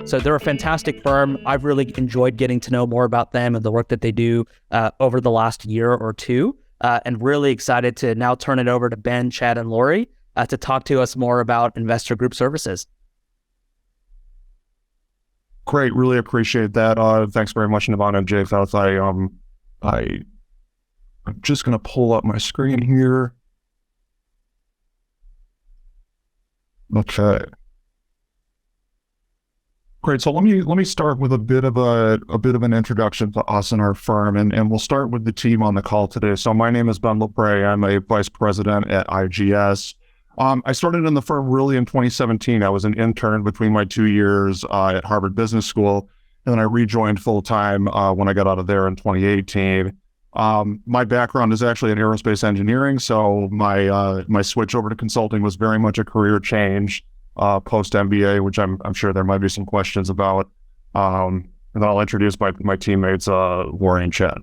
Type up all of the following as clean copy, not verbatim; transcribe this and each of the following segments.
So they're a fantastic firm. I've really enjoyed getting to know more about them and the work that they do over the last year or two, and really excited to now turn it over to Ben, Chad, and Lori to talk to us more about Investor Group Services. Great, really appreciate that. Thanks very much, Navan and Japheth. I'm just going to pull up my screen here. Okay. Great. So let me start with a bit of an introduction to us and our firm, and we'll start with the team on the call today. So my name is Ben LaPres. I'm a vice president at IGS. I started in the firm really in 2017. I was an intern between my 2 years at Harvard Business School, and then I rejoined full time when I got out of there in 2018. My background is actually in aerospace engineering, so my switch over to consulting was very much a career change post MBA, which I'm sure there might be some questions about. And then I'll introduce my teammates, Lori and Chad.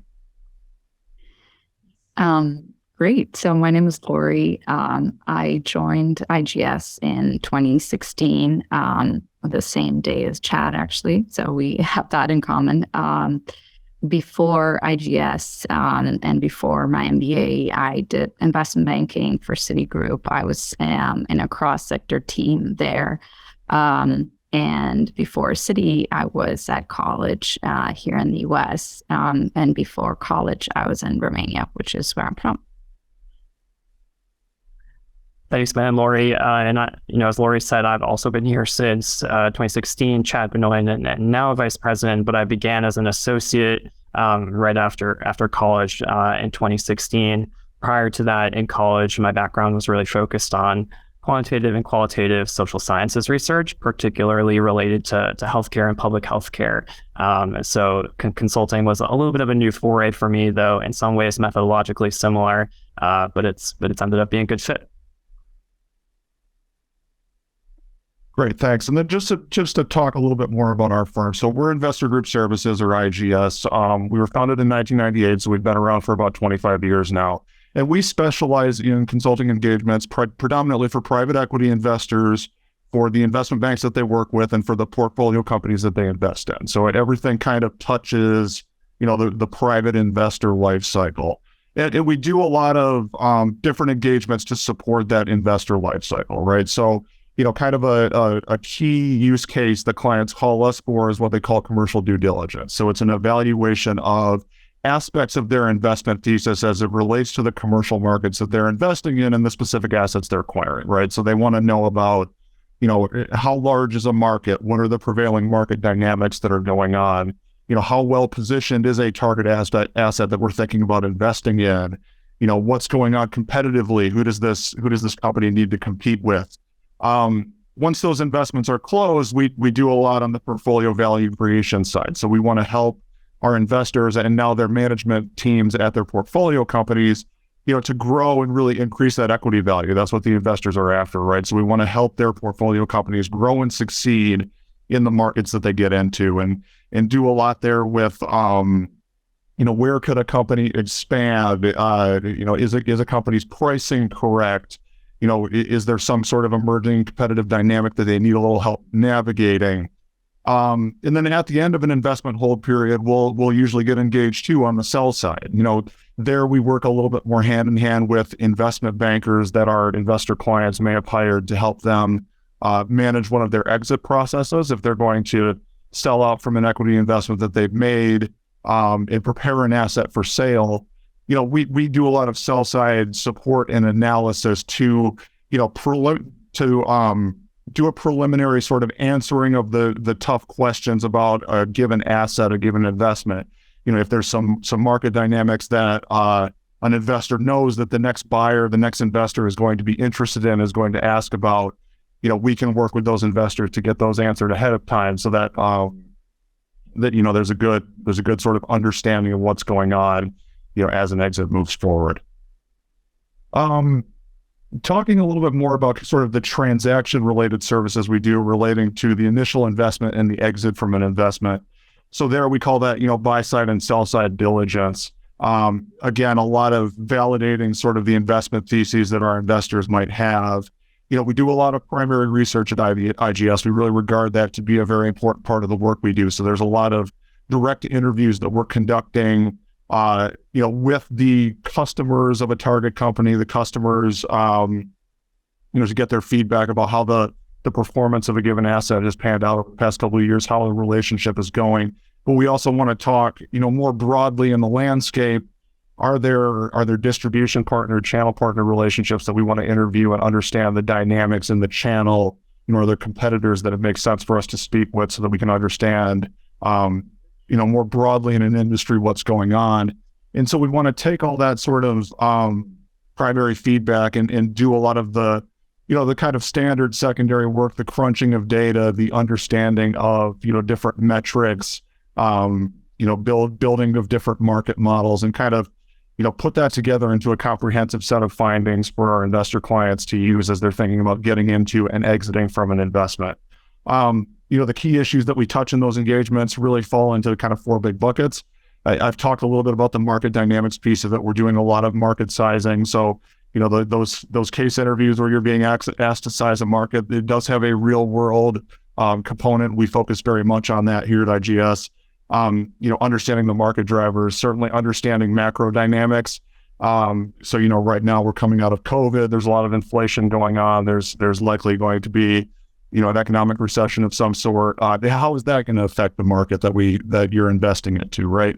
Great. So my name is Lori. I joined IGS in 2016, the same day as Chad, actually. So we have that in common. Before IGS and before my MBA, I did investment banking for Citigroup. I was in a cross-sector team there. And before Citi, I was at college here in the US. And before college, I was in Romania, which is where I'm from. Thanks, man, Lori. As Lori said, I've also been here since 2016, Chad, Benoit, and now vice president, but I began as an associate right after college in 2016. Prior to that, in college, my background was really focused on quantitative and qualitative social sciences research, particularly related to healthcare and public healthcare. So consulting was a little bit of a new foray for me, though in some ways methodologically similar, but it's ended up being a good fit. Great, thanks. And then just to talk a little bit more about our firm. So we're Investor Group Services, or IGS. We were founded in 1998, so we've been around for about 25 years now. And we specialize in consulting engagements predominantly for private equity investors, for the investment banks that they work with, and for the portfolio companies that they invest in. So everything kind of touches, the private investor life cycle. And we do a lot of different engagements to support that investor life cycle, right? So kind of a key use case that clients call us for is what they call commercial due diligence. So it's an evaluation of aspects of their investment thesis as it relates to the commercial markets that they're investing in and the specific assets they're acquiring, right? So they want to know about, how large is a market? What are the prevailing market dynamics that are going on? How well positioned is a target asset that we're thinking about investing in? What's going on competitively? Who does this company need to compete with? Once those investments are closed, we do a lot on the portfolio value creation side. So we want to help our investors and now their management teams at their portfolio companies, to grow and really increase that equity value. That's what the investors are after, right? So we want to help their portfolio companies grow and succeed in the markets that they get into, and do a lot there with, where could a company expand? Is a company's pricing correct? Is there some sort of emerging competitive dynamic that they need a little help navigating? And then at the end of an investment hold period, we'll usually get engaged too on the sell side. There we work a little bit more hand in hand with investment bankers that our investor clients may have hired to help them manage one of their exit processes if they're going to sell out from an equity investment that they've made and prepare an asset for sale. We do a lot of sell side support and analysis to, do a preliminary sort of answering of the tough questions about a given asset, a given investment. If there's some market dynamics that an investor knows that the next buyer, the next investor is going to be interested in, is going to ask about, we can work with those investors to get those answered ahead of time, so that there's a good sort of understanding of what's going on, as an exit moves forward. Talking a little bit more about sort of the transaction-related services we do relating to the initial investment and the exit from an investment. So there we call that, buy-side and sell-side diligence. Again, a lot of validating sort of the investment theses that our investors might have. we do a lot of primary research at IGS. We really regard that to be a very important part of the work we do. So there's a lot of direct interviews that we're conducting, with the customers of a target company, the customers, to get their feedback about how the performance of a given asset has panned out over the past couple of years, how the relationship is going. But we also want to talk, more broadly in the landscape. Are there distribution partner, channel partner relationships that we want to interview and understand the dynamics in the channel? Are there competitors that it makes sense for us to speak with so that we can understand, more broadly in an industry what's going on? And so we want to take all that sort of primary feedback and do a lot of the kind of standard secondary work, the crunching of data, the understanding of, different metrics, building of different market models, and kind of, put that together into a comprehensive set of findings for our investor clients to use as they're thinking about getting into and exiting from an investment. The key issues that we touch in those engagements really fall into kind of 4 big buckets. I've talked a little bit about the market dynamics piece of it. We're doing a lot of market sizing. So, those case interviews where you're being asked to size a market, it does have a real world component. We focus very much on that here at IGS. Understanding the market drivers, certainly understanding macro dynamics. So, right now we're coming out of COVID. There's a lot of inflation going on. There's likely going to be, an economic recession of some sort. How is that going to affect the market that you're investing into, right?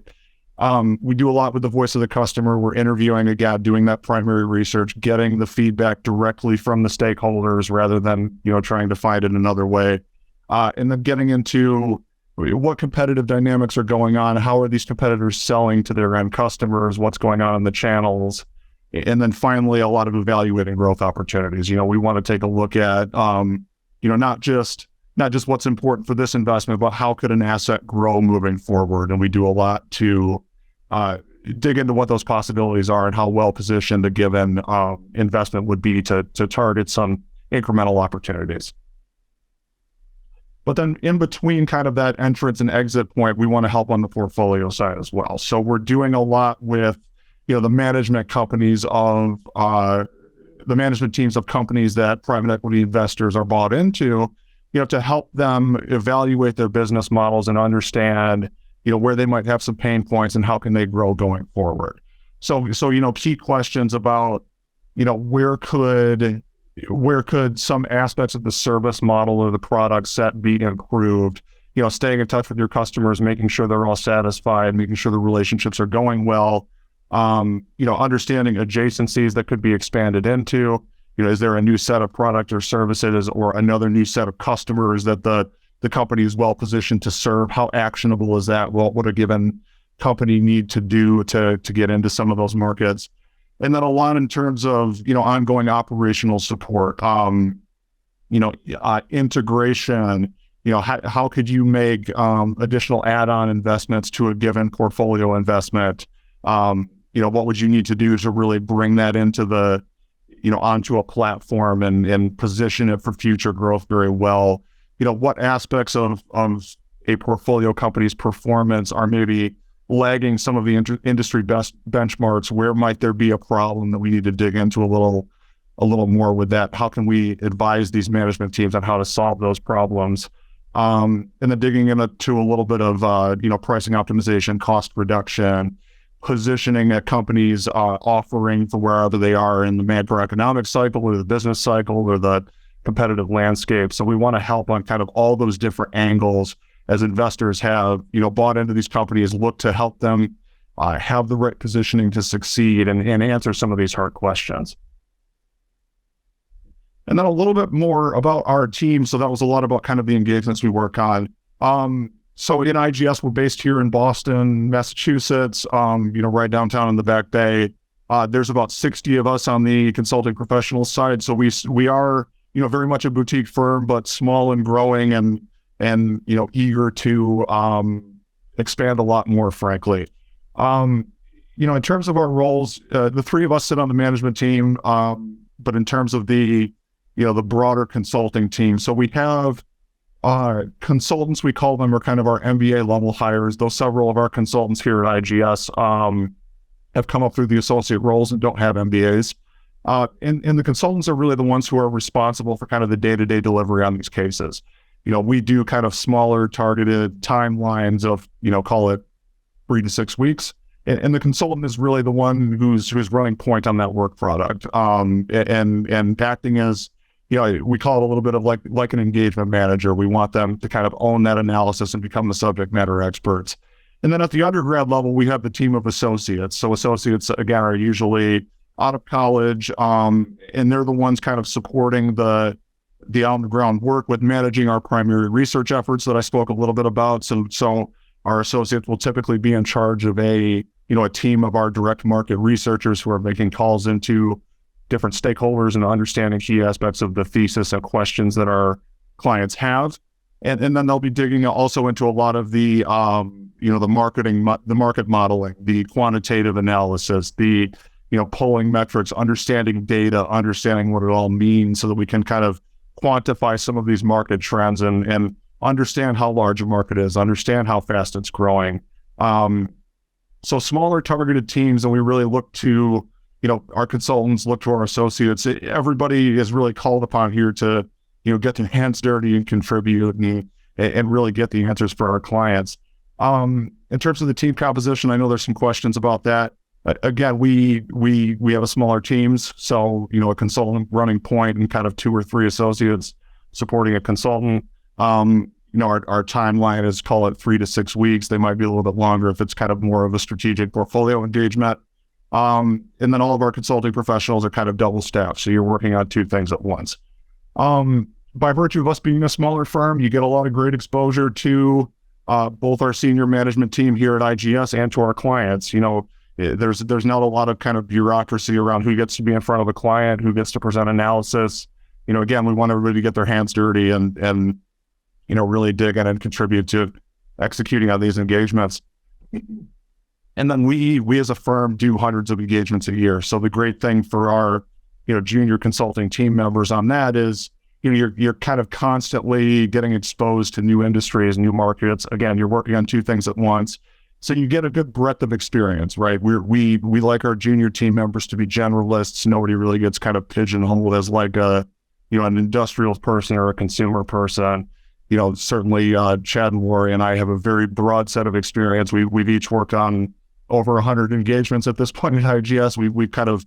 We do a lot with the voice of the customer. We're interviewing, again, doing that primary research, getting the feedback directly from the stakeholders rather than, trying to find it another way. And then getting into what competitive dynamics are going on, how are these competitors selling to their end customers, what's going on in the channels, and then finally a lot of evaluating growth opportunities. We want to take a look at, not just what's important for this investment, but how could an asset grow moving forward. And we do a lot to dig into what those possibilities are and how well positioned a given investment would be to target some incremental opportunities. But then in between kind of that entrance and exit point, we want to help on the portfolio side as well. So we're doing a lot with, the management companies of the management teams of companies that private equity investors are bought into, to help them evaluate their business models and understand, where they might have some pain points and how can they grow going forward. So key questions about, where could some aspects of the service model or the product set be improved? Staying in touch with your customers, making sure they're all satisfied, making sure the relationships are going well. Understanding adjacencies that could be expanded into. Is there a new set of product or services or another new set of customers that the company is well positioned to serve? How actionable is that? What would a given company need to do to get into some of those markets? And then a lot in terms of, ongoing operational support, integration, how could you make additional add-on investments to a given portfolio investment? What would you need to do to really bring that into onto a platform and position it for future growth very well? What aspects of a portfolio company's performance are maybe lagging some of the industry best benchmarks? Where might there be a problem that we need to dig into a little more with that? How can we advise these management teams on how to solve those problems? And then digging into a little bit of, pricing optimization, cost reduction, positioning a company's offering for wherever they are in the macroeconomic cycle or the business cycle or the competitive landscape. So we want to help on kind of all those different angles as investors have, bought into these companies, look to help them have the right positioning to succeed and answer some of these hard questions. And then a little bit more about our team. So that was a lot about kind of the engagements we work on. So in IGS, we're based here in Boston, Massachusetts, right downtown in the Back Bay. There's about 60 of us on the consulting professional side. So we are, very much a boutique firm, but small and growing and eager to expand a lot more, frankly. In terms of our roles, the 3 of us sit on the management team, but in terms of the broader consulting team, so we have consultants, we call them, are kind of our MBA level hires, though several of our consultants here at IGS have come up through the associate roles and don't have MBAs. And the consultants are really the ones who are responsible for kind of the day-to-day delivery on these cases. We do kind of smaller targeted timelines of, call it 3 to 6 weeks. And the consultant is really the one who's running point on that work product, and acting as, we call it a little bit of like an engagement manager. We want them to kind of own that analysis and become the subject matter experts. And then at the undergrad level, we have the team of associates. So associates, again, are usually out of college, and they're the ones kind of supporting the on-the-ground work with managing our primary research efforts that I spoke a little bit about. So our associates will typically be in charge of a team of our direct market researchers who are making calls into different stakeholders and understanding key aspects of the thesis and questions that our clients have. And then they'll be digging also into a lot of the, the market modeling, the quantitative analysis, the, pulling metrics, understanding data, understanding what it all means so that we can kind of quantify some of these market trends and understand how large a market is, understand how fast it's growing. So smaller targeted teams, and we really look to, our consultants look to our associates. Everybody is really called upon here to, get their hands dirty and contribute and really get the answers for our clients. In terms of the team composition, I know there's some questions about that. Again, we have a smaller teams. So, a consultant running point and kind of 2 or 3 associates supporting a consultant. Our timeline is, call it 3 to 6 weeks. They might be a little bit longer if it's kind of more of a strategic portfolio engagement. And then all of our consulting professionals are kind of double staffed. So you're working on 2 things at once. By virtue of us being a smaller firm, you get a lot of great exposure to both our senior management team here at IGS and to our clients. There's not a lot of kind of bureaucracy around who gets to be in front of a client, who gets to present analysis. Again, we want everybody to get their hands dirty and really dig in and contribute to executing on these engagements. And then we as a firm do hundreds of engagements a year. So the great thing for our, junior consulting team members on that is, you're kind of constantly getting exposed to new industries, new markets. Again, you're working on 2 things at once. So you get a good breadth of experience, right? We like our junior team members to be generalists. Nobody really gets kind of pigeonholed as like an industrial person or a consumer person. Certainly Chad and Lori and I have a very broad set of experience. We've each worked on over 100 engagements at this point at IGS. We've kind of,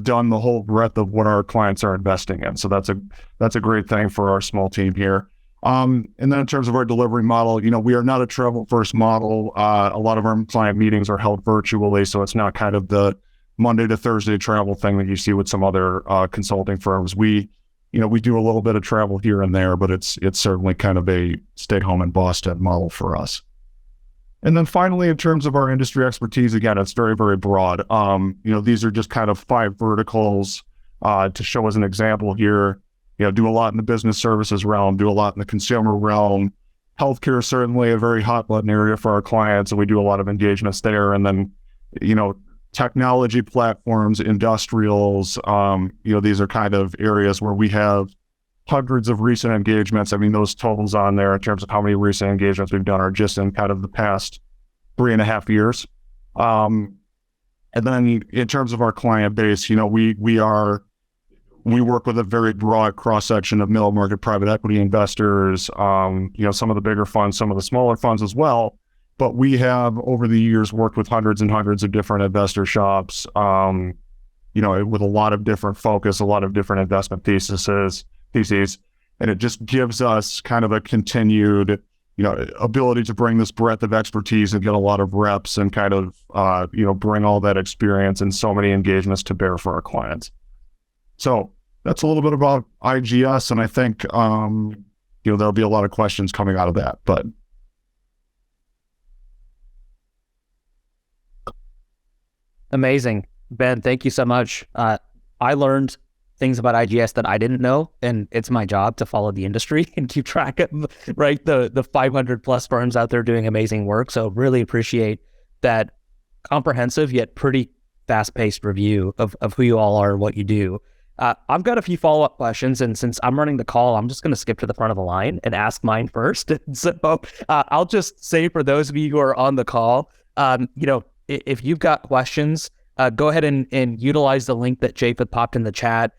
done the whole breadth of what our clients are investing in. So that's a great thing for our small team here. And then in terms of our delivery model, we are not a travel first model. A lot of our client meetings are held virtually. So it's not kind of the Monday to Thursday travel thing that you see with some other consulting firms. We do a little bit of travel here and there, but it's certainly kind of a stay home in Boston model for us. And then finally, in terms of our industry expertise, again, it's very, very broad. These are just kind of 5 verticals to show as an example here. Do a lot in the business services realm, do a lot in the consumer realm. Healthcare is certainly a very hot button area for our clients, and we do a lot of engagements there. And then, technology platforms, industrials, these are kind of areas where we have hundreds of recent engagements. I mean, those totals on there in terms of how many recent engagements we've done are just in kind of the past 3.5 years. And then in terms of our client base, we work with a very broad cross-section of middle market private equity investors, some of the bigger funds, some of the smaller funds as well. But we have over the years worked with hundreds and hundreds of different investor shops, with a lot of different focus, a lot of different investment theses. And it just gives us kind of a continued, ability to bring this breadth of expertise and get a lot of reps and kind of, bring all that experience and so many engagements to bear for our clients. So that's a little bit about IGS. And I think, there'll be a lot of questions coming out of that, but. Amazing. Ben, thank you so much. I learned things about IGS that I didn't know, and it's my job to follow the industry and keep track of, the 500 plus firms out there doing amazing work. So really appreciate that comprehensive yet pretty fast-paced review of who you all are and what you do. I've got a few follow-up questions, and since I'm running the call, I'm just going to skip to the front of the line and ask mine first. So I'll just say for those of you who are on the call, if you've got questions, go ahead and utilize the link that Japheth popped in the chat.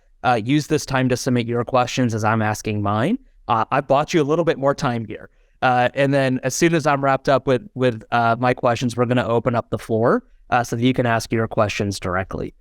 Use this time to submit your questions as I'm asking mine. I bought you a little bit more time here. And then as soon as I'm wrapped up with my questions, we're going to open up the floor so that you can ask your questions directly.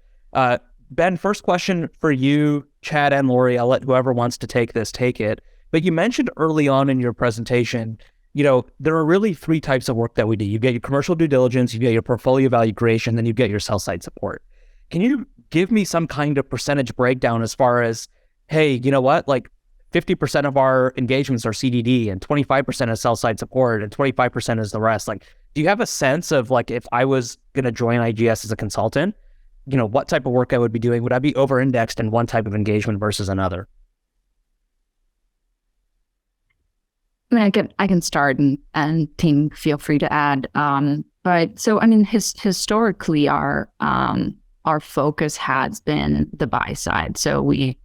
Ben, first question for you, Chad and Lori. I'll let whoever wants to take this, take it. But you mentioned early on in your presentation, there are really three types of work that we do. You get your commercial due diligence, you get your portfolio value creation, then you get your sell side support. Can you give me some kind of percentage breakdown as far as, hey, you know what, like 50% of our engagements are CDD and 25% is sell side support and 25% is the rest? Like, do you have a sense of, like, if I was going to join IGS as a consultant, what type of work I would be doing? Would I be over-indexed in one type of engagement versus another? I can start and team feel free to add. But so, historically our focus has been the buy side. So we,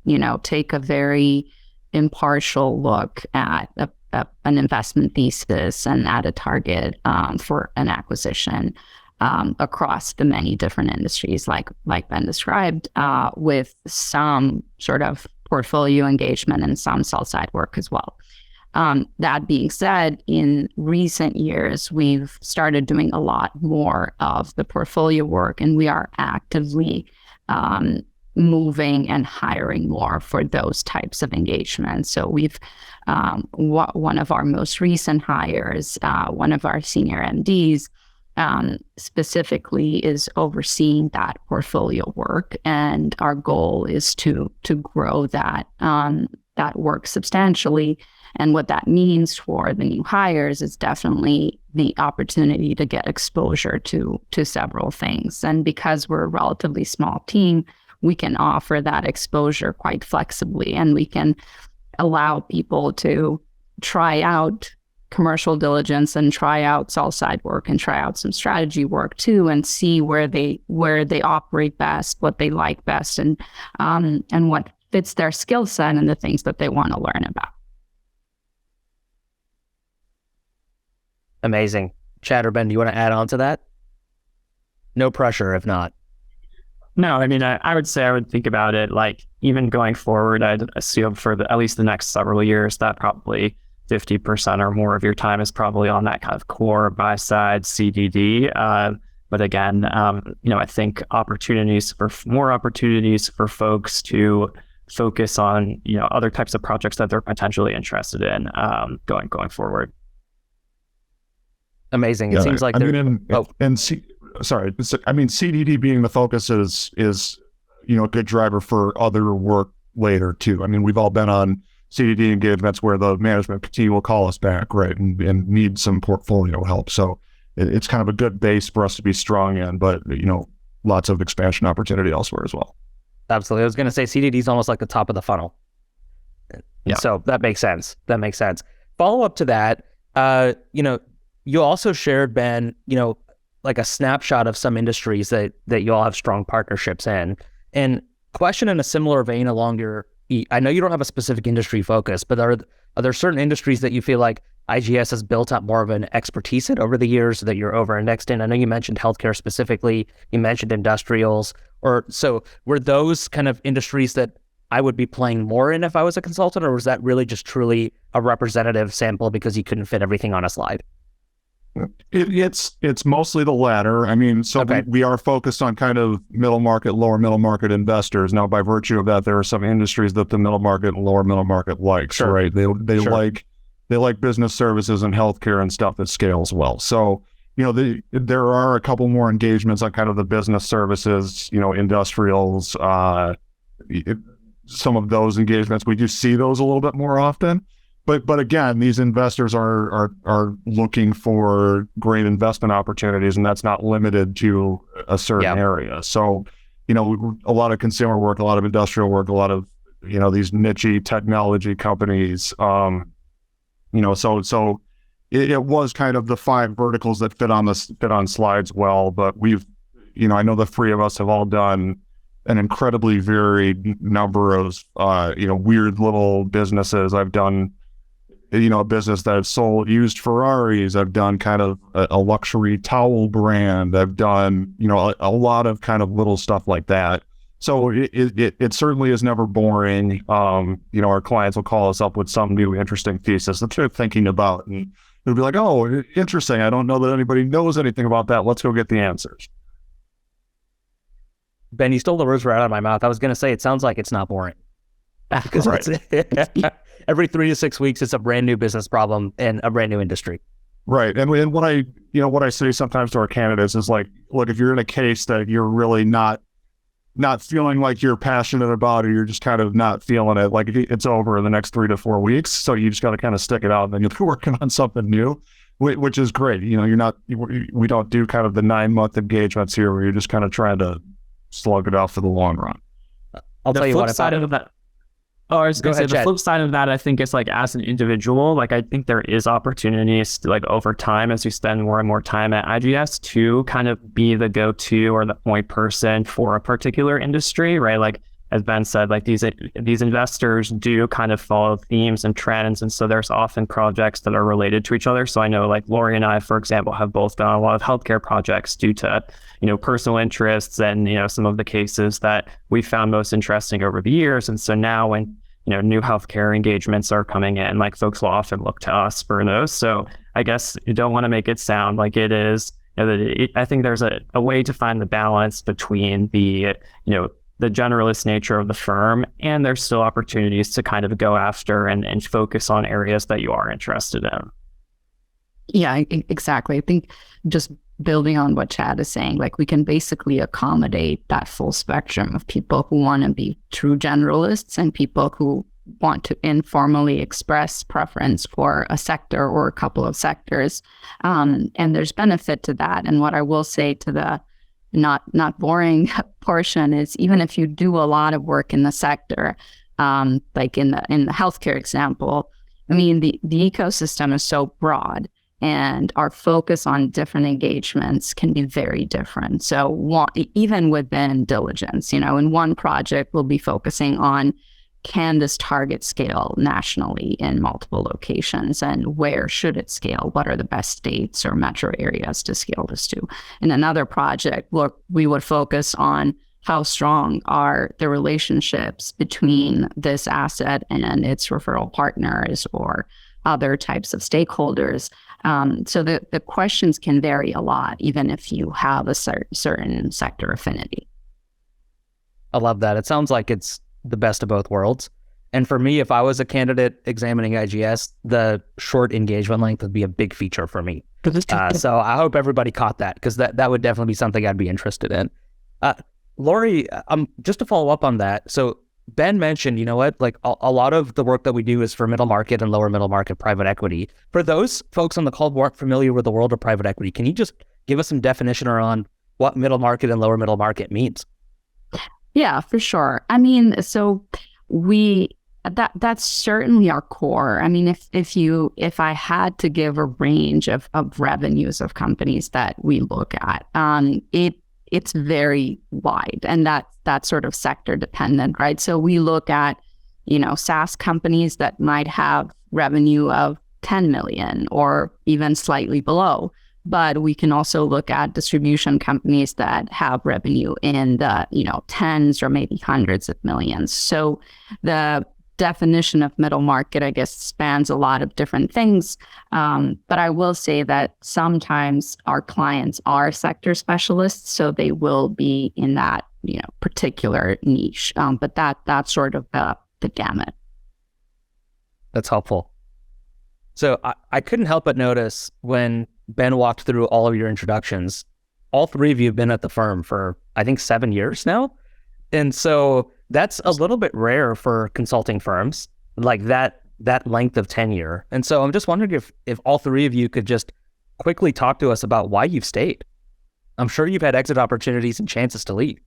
take a very impartial look at an investment thesis and at a target for an acquisition across the many different industries, like Ben described, with some sort of portfolio engagement and some sell side work as well. That being said, in recent years, we've started doing a lot more of the portfolio work, and we are actively moving and hiring more for those types of engagements. So we've one of our most recent hires, one of our senior MDs, specifically is overseeing that portfolio work, and our goal is to grow that work substantially. And what that means for the new hires is definitely the opportunity to get exposure to several things. And because we're a relatively small team, we can offer that exposure quite flexibly, and we can allow people to try out commercial diligence and try out sell side work and try out some strategy work too, and see where they operate best, what they like best, and what fits their skill set and the things that they want to learn about. Amazing. Chad or Ben, do you want to add on to that? No pressure if not. No, I would say I would think about it like, even going forward, I'd assume for at least the next several years that probably 50% or more of your time is probably on that kind of core buy side CDD. But again, I think more opportunities for folks to focus on, other types of projects that they're potentially interested in going forward. Amazing. It seems like CDD being the focus is a good driver for other work later too. We've all been on CDD engagements where the management team will call us back, right, and need some portfolio help. So it's kind of a good base for us to be strong in, but lots of expansion opportunity elsewhere as well. Absolutely. I was going to say CDD is almost like the top of the funnel. Yeah. So that makes sense. Follow up to that, you also shared, Ben, like a snapshot of some industries that you all have strong partnerships in. And question in a similar vein I know you don't have a specific industry focus, but are there certain industries that you feel like IGS has built up more of an expertise in over the years that you're over-indexed in? I know you mentioned healthcare specifically, you mentioned industrials, so were those kind of industries that I would be playing more in if I was a consultant, or was that really just truly a representative sample because you couldn't fit everything on a slide? It's mostly the latter. Okay. We are focused on kind of middle market, lower middle market investors. Now, by virtue of that, there are some industries that the middle market and lower middle market likes, sure. Right? They like business services and healthcare and stuff that scales well. So, there are a couple more engagements on kind of the business services, industrials, some of those engagements. We do see those a little bit more often. But again, these investors are looking for great investment opportunities, and that's not limited to a certain area. So, a lot of consumer work, a lot of industrial work, a lot of these niche technology companies. So it was kind of the 5 verticals that fit on slides well. But I know the 3 of us have all done an incredibly varied number of weird little businesses. I've done a business that sold used Ferraris. I've done kind of a luxury towel brand. I've done, a lot of kind of little stuff like that. So it certainly is never boring. Our clients will call us up with some new interesting thesis that they're thinking about, and they'll be like, "Oh, interesting. I don't know that anybody knows anything about that. Let's go get the answers." Ben, you stole the words right out of my mouth. I was going to say, it sounds like it's not boring. Because Right. every 3 to 6 weeks, it's a brand new business problem in a brand new industry. Right. And what I say sometimes to our candidates is like, look, if you're in a case that you're really not feeling like you're passionate about, or you're just kind of not feeling it, like it's over in the next 3 to 4 weeks. So you just got to kind of stick it out, and then you'll be working on something new, which is great. We don't do kind of the 9-month engagements here where you're just kind of trying to slug it out for the long run. I'll tell you what, I was going to say, the Chad. flip side of that, I think, is like, as an individual, like, I think there is opportunities to, like, over time, as you spend more and more time at IGS, to kind of be the go-to or the point person for a particular industry, right? Like, as Ben said, like, these investors do kind of follow themes and trends. And so there's often projects that are related to each other. So I know, like, Lori and I, for example, have both done a lot of healthcare projects due to, personal interests and, some of the cases that we found most interesting over the years. And so now when, new healthcare engagements are coming in, like, folks will often look to us for those. So I guess you don't want to make it sound like it is, I think there's a way to find the balance between the generalist nature of the firm, and there's still opportunities to kind of go after and focus on areas that you are interested in. Yeah, exactly. I think just building on what Chad is saying, like, we can basically accommodate that full spectrum of people who want to be true generalists and people who want to informally express preference for a sector or a couple of sectors. And there's benefit to that. And what I will say to the not boring portion is, even if you do a lot of work in the sector, like in the healthcare example, I mean, the ecosystem is so broad, and our focus on different engagements can be very different. So even within diligence, in one project, we'll be focusing on, can this target scale nationally in multiple locations, and where should it scale? What are the best states or metro areas to scale this to? In another project, we would focus on how strong are the relationships between this asset and its referral partners or other types of stakeholders. So the questions can vary a lot, even if you have a certain sector affinity. I love that. It sounds like it's the best of both worlds. And for me, if I was a candidate examining IGS, the short engagement length would be a big feature for me. So I hope everybody caught that, because that would definitely be something I'd be interested in. Lori, just to follow up on that. So Ben mentioned, like a lot of the work that we do is for middle market and lower middle market private equity. For those folks on the call who aren't familiar with the world of private equity, can you just give us some definition around what middle market and lower middle market means? Yeah, for sure. I mean, so that's certainly our core. I mean, if I had to give a range of revenues of companies that we look at, it's very wide, and that's sort of sector dependent, right? So we look at, SaaS companies that might have revenue of 10 million or even slightly below. But we can also look at distribution companies that have revenue in the, tens or maybe hundreds of millions. So the definition of middle market, I guess, spans a lot of different things. But I will say that sometimes our clients are sector specialists, so they will be in that, particular niche. But that's sort of the gamut. That's helpful. So I couldn't help but notice when Ben walked through all of your introductions, all three of you have been at the firm for, I think, 7 years now. And so that's a little bit rare for consulting firms, like that length of tenure. And so I'm just wondering if all three of you could just quickly talk to us about why you've stayed. I'm sure you've had exit opportunities and chances to leave.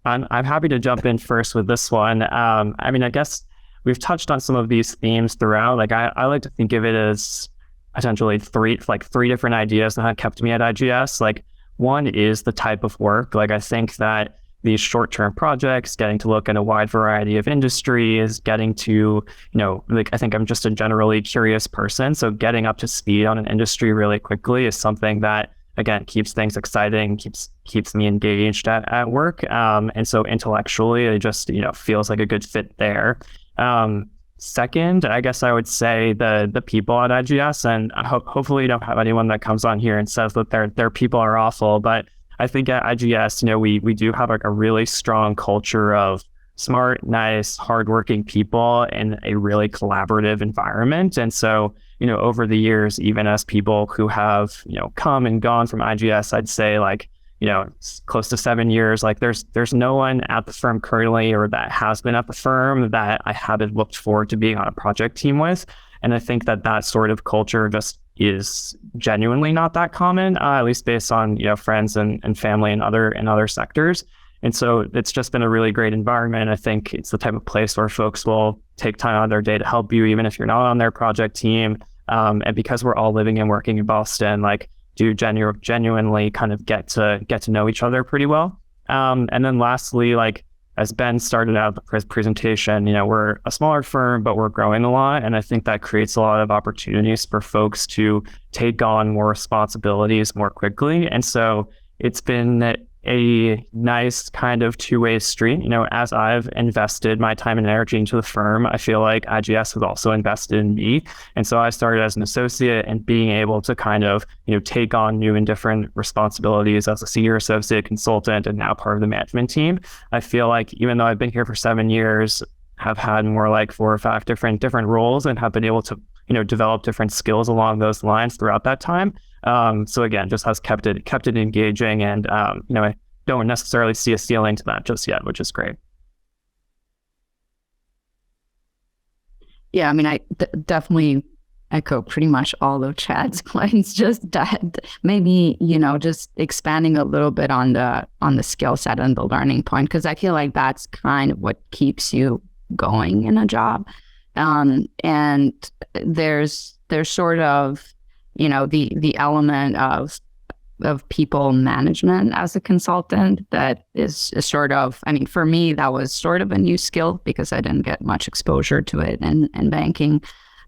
I'm happy to jump in first with this one. I mean, I guess we've touched on some of these themes throughout. Like, I like to think of it as potentially three different ideas that have kept me at IGS. Like, one is the type of work. Like, I think that these short-term projects, getting to look at a wide variety of industries, getting to, like, I think I'm just a generally curious person. So getting up to speed on an industry really quickly is something that, again, keeps things exciting, keeps me engaged at work. And so intellectually, it just, feels like a good fit there. Second, I guess I would say the people at IGS, and hopefully you don't have anyone that comes on here and says that their people are awful, but I think at IGS, we do have like a really strong culture of smart, nice, hardworking people in a really collaborative environment. And so, over the years, even as people who have, come and gone from IGS, I'd say like, close to 7 years, like there's no one at the firm currently or that has been at the firm that I haven't looked forward to being on a project team with. And I think that sort of culture just is genuinely not that common, at least based on, friends and family and other sectors. And so it's just been a really great environment. I think it's the type of place where folks will take time out of their day to help you, even if you're not on their project team. And because we're all living and working in Boston, like do genuinely kind of get to know each other pretty well. And then lastly, like as Ben started out the presentation, we're a smaller firm, but we're growing a lot. And I think that creates a lot of opportunities for folks to take on more responsibilities more quickly. And so it's been a nice kind of two-way street. As I've invested my time and energy into the firm, I feel like IGS has also invested in me. And so I started as an associate, and being able to kind of, take on new and different responsibilities as a senior associate consultant and now part of the management team. I feel like even though I've been here for 7 years, have had more like 4 or 5 different roles and have been able to, develop different skills along those lines throughout that time. So again, just has kept it engaging, and I don't necessarily see a ceiling to that just yet, which is great. Yeah, I mean, I definitely echo pretty much all of Chad's points. Just that maybe just expanding a little bit on the skill set and the learning point, because I feel like that's kind of what keeps you going in a job. And there's sort of the element of people management as a consultant that is sort of, I mean, for me, that was sort of a new skill because I didn't get much exposure to it in banking.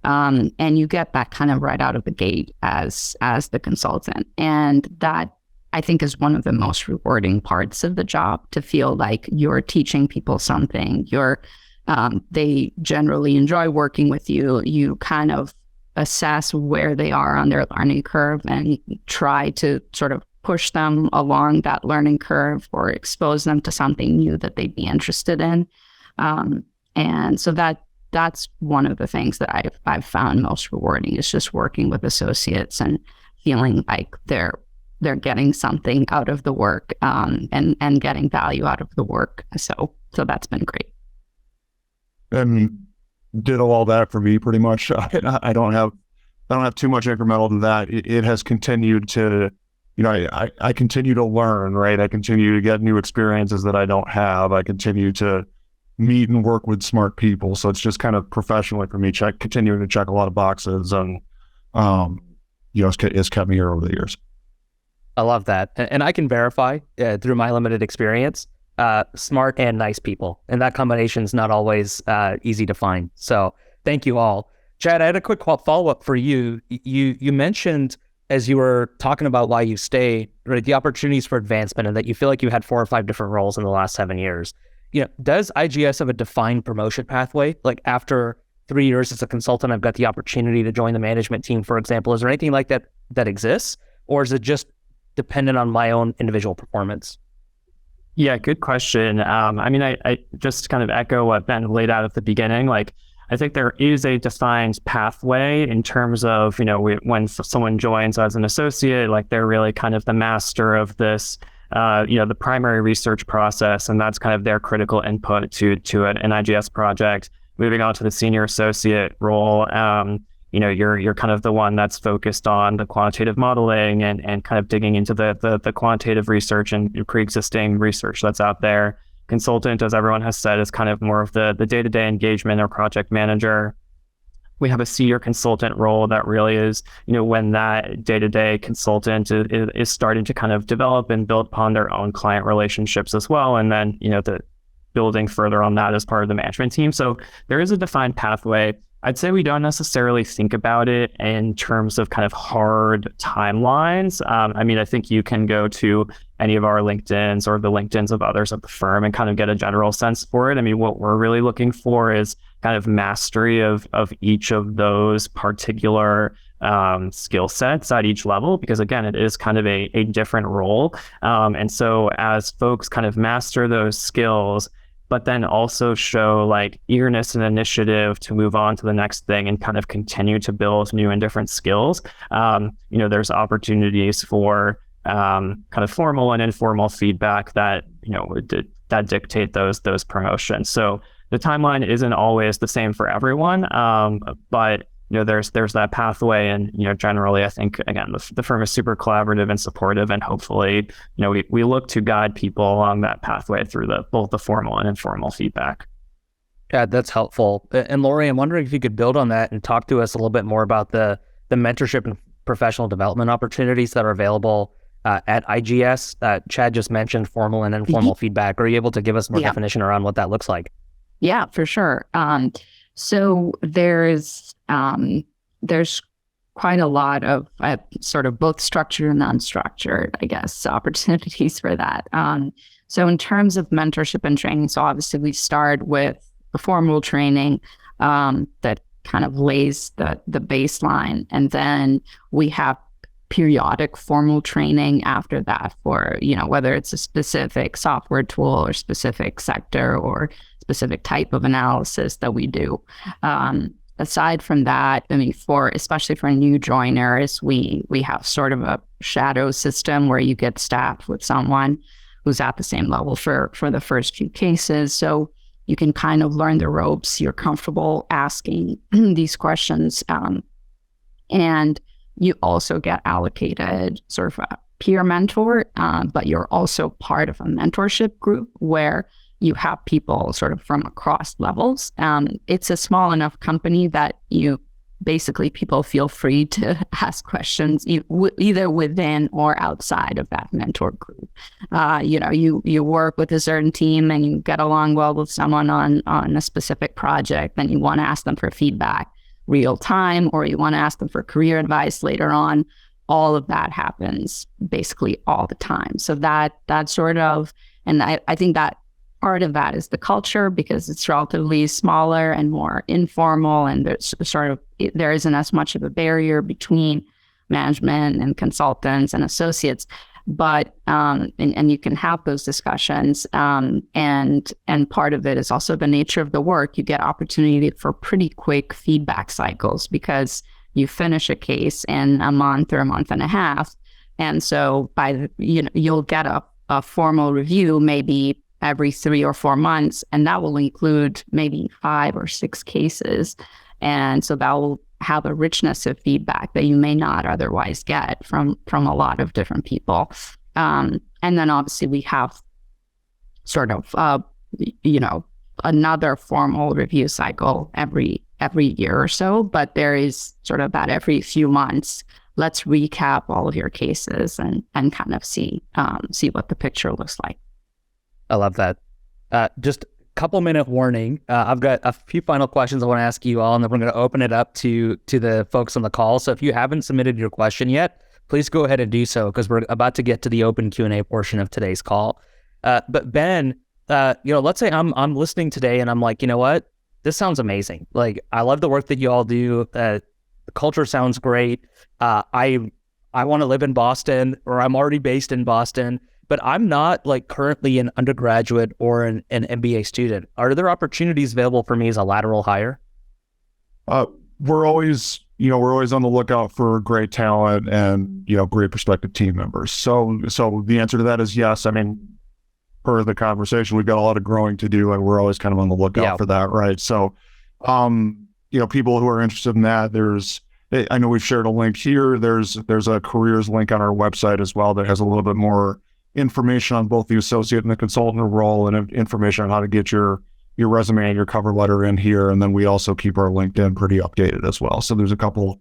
And you get that kind of right out of the gate as the consultant. And that, I think, is one of the most rewarding parts of the job, to feel like you're teaching people something. They generally enjoy working with you. You kind of assess where they are on their learning curve and try to sort of push them along that learning curve or expose them to something new that they'd be interested in. And so that's one of the things that I've found most rewarding, is just working with associates and feeling like they're getting something out of the work, and getting value out of the work. So that's been great. And did all that for me pretty much. I don't have too much incremental to that. It has continued to, I continue to learn, right? I continue to get new experiences that I don't have. I continue to meet and work with smart people. So it's just kind of professionally for me, continuing to check a lot of boxes, and it's kept me here over the years. I love that. And I can verify through my limited experience, smart and nice people. And that combination is not always easy to find. So thank you all. Chad, I had a quick follow-up for you. You mentioned, as you were talking about why you stayed, right, the opportunities for advancement, and that you feel like you had 4 or 5 different roles in the last 7 years. Does IGS have a defined promotion pathway? Like after 3 years as a consultant, I've got the opportunity to join the management team, for example. Is there anything like that exists? Or is it just dependent on my own individual performance? Yeah, good question. I mean, I just kind of echo what Ben laid out at the beginning. Like, I think there is a defined pathway in terms of, when someone joins as an associate, like they're really kind of the master of this, the primary research process, and that's kind of their critical input to an IGS project. Moving on to the senior associate role, you're kind of the one that's focused on the quantitative modeling and kind of digging into the quantitative research and pre-existing research that's out there. Consultant, as everyone has said, is kind of more of the day-to-day engagement or project manager. We have a senior consultant role that really is, when that day-to-day consultant is starting to kind of develop and build upon their own client relationships as well. And then, the building further on that as part of the management team. So there is a defined pathway. I'd say we don't necessarily think about it in terms of kind of hard timelines. I think you can go to any of our LinkedIns or the LinkedIns of others at the firm and kind of get a general sense for it. What we're really looking for is kind of mastery of each of those particular skill sets at each level, because again, it is kind of a different role. And so as folks kind of master those skills, but then also show like eagerness and initiative to move on to the next thing and kind of continue to build new and different skills, there's opportunities for kind of formal and informal feedback that, that dictate those promotions. So the timeline isn't always the same for everyone, but there's that pathway, and generally, I think again the firm is super collaborative and supportive, and hopefully, we look to guide people along that pathway through both the formal and informal feedback. Yeah, that's helpful. And Lori, I'm wondering if you could build on that and talk to us a little bit more about the mentorship and professional development opportunities that are available at IGS. Chad just mentioned formal and informal feedback. Are you able to give us more definition around what that looks like? Yeah, for sure. So there's quite a lot of sort of both structured and unstructured, I guess, opportunities for that. So in terms of mentorship and training, so obviously we start with the formal training that kind of lays the baseline, and then we have periodic formal training after that for, whether it's a specific software tool or specific sector or specific type of analysis that we do. Aside from that, especially for new joiners, we have sort of a shadow system where you get staffed with someone who's at the same level for the first few cases. So you can kind of learn the ropes. You're comfortable asking these questions. And you also get allocated sort of a peer mentor, but you're also part of a mentorship group where you have people sort of from across levels. It's a small enough company that people feel free to ask questions either within or outside of that mentor group. You work with a certain team and you get along well with someone on a specific project, then you want to ask them for feedback real time, or you want to ask them for career advice later on. All of that happens basically all the time. So that sort of, and I think that part of that is the culture, because it's relatively smaller and more informal, and there isn't as much of a barrier between management and consultants and associates. But and you can have those discussions, and part of it is also the nature of the work. You get opportunity for pretty quick feedback cycles because you finish a case in a month or a month and a half, and so you'll get a formal review maybe every 3 or 4 months, and that will include maybe 5 or 6 cases. And so that will have a richness of feedback that you may not otherwise get from a lot of different people. And then obviously we have sort of, another formal review cycle every year or so, but there is sort of that every few months, let's recap all of your cases and kind of see what the picture looks like. I love that. Just a couple minute warning. I've got a few final questions I want to ask you all, and then we're going to open it up to the folks on the call. So if you haven't submitted your question yet, please go ahead and do so, because we're about to get to the open Q&A portion of today's call. But Ben, let's say I'm listening today and I'm like, you know what? This sounds amazing. Like, I love the work that you all do. The culture sounds great. I want to live in Boston, or I'm already based in Boston, but I'm not like currently an undergraduate or an MBA student. Are there opportunities available for me as a lateral hire? We're always on the lookout for great talent and, great prospective team members. So the answer to that is yes. Per the conversation, we've got a lot of growing to do, and we're always kind of on the lookout for that. Right. So, people who are interested in that, I know we've shared a link here. There's a careers link on our website as well that has a little bit more information on both the associate and the consultant role, and information on how to get your your resume and your cover letter in here. And then we also keep our LinkedIn pretty updated as well. So there's a couple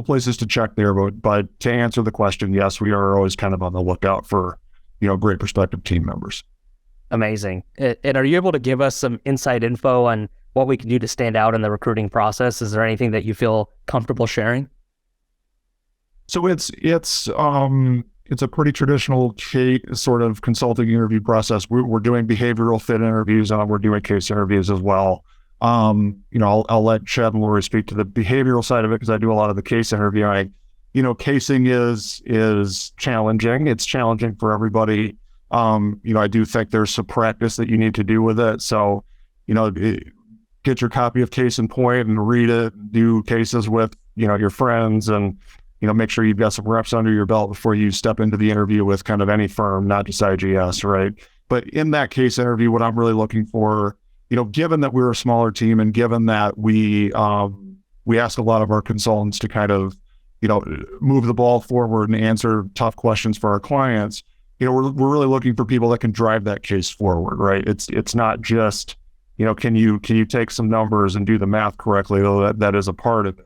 places to check there. But to answer the question, yes, we are always kind of on the lookout for, great prospective team members. Amazing. And are you able to give us some inside info on what we can do to stand out in the recruiting process? Is there anything that you feel comfortable sharing? So it's a pretty traditional sort of consulting interview process. We're doing behavioral fit interviews, and we're doing case interviews as well. I'll let Chad and Lori speak to the behavioral side of it because I do a lot of the case interviewing. Casing is challenging. It's challenging for everybody. I do think there's some practice that you need to do with it. So, get your copy of Case in Point and read it, do cases with, your friends, and, make sure you've got some reps under your belt before you step into the interview with kind of any firm, not just IGS, right? But in that case interview, what I'm really looking for, given that we're a smaller team and given that we ask a lot of our consultants to kind of, move the ball forward and answer tough questions for our clients, we're really looking for people that can drive that case forward, right? It's not just, can you take some numbers and do the math correctly, though that is a part of it.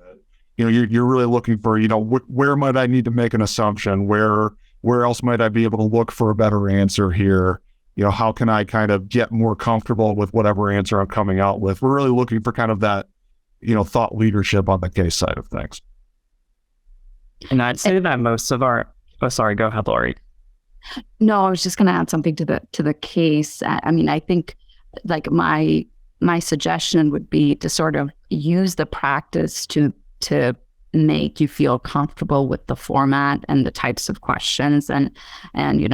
You're really looking for, where might I need to make an assumption? Where else might I be able to look for a better answer here? How can I kind of get more comfortable with whatever answer I'm coming out with? We're really looking for kind of that, thought leadership on the case side of things. And I'd say that most of our, sorry, go ahead, Lori. No, I was just going to add something to the case. I think like my suggestion would be to sort of use the practice to make you feel comfortable with the format and the types of questions and